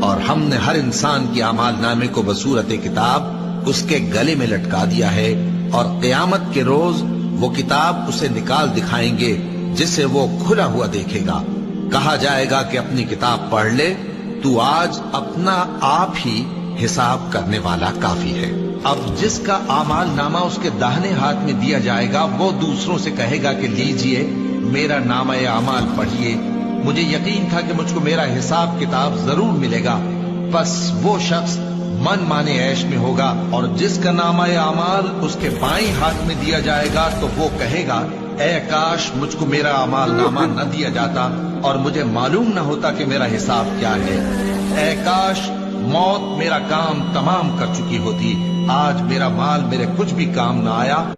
और हमने हर इंसान की आमाल नामे को बसूरत किताब उसके गले में लटका दिया है, और क़यामत के रोज वो किताब उसे निकाल दिखाएंगे जिसे वो खुला हुआ देखेगा। कहा जाएगा कि अपनी किताब पढ़ ले, तू आज अपना आप ही हिसाब करने वाला काफी है। अब जिसका आमाल नामा उसके दाहिने हाथ में दिया जाएगा, वो दूसरों से कहेगा कि लीजिए मेरा नामा आमाल पढ़िए, मुझे यकीन था कि मुझको मेरा हिसाब किताब जरूर मिलेगा। बस वो शख्स मन माने ऐश में होगा, और जिसका नामा आमाल उसके बाईं हाथ में दिया जाएगा तो वो कहेगा, ऐ काश मुझको मेरा अमाल नामा न दिया जाता और मुझे मालूम न होता कि मेरा हिसाब क्या है। ऐ काश मौत मेरा काम तमाम कर चुकी होती, आज मेरा माल मेरे कुछ भी काम न आया।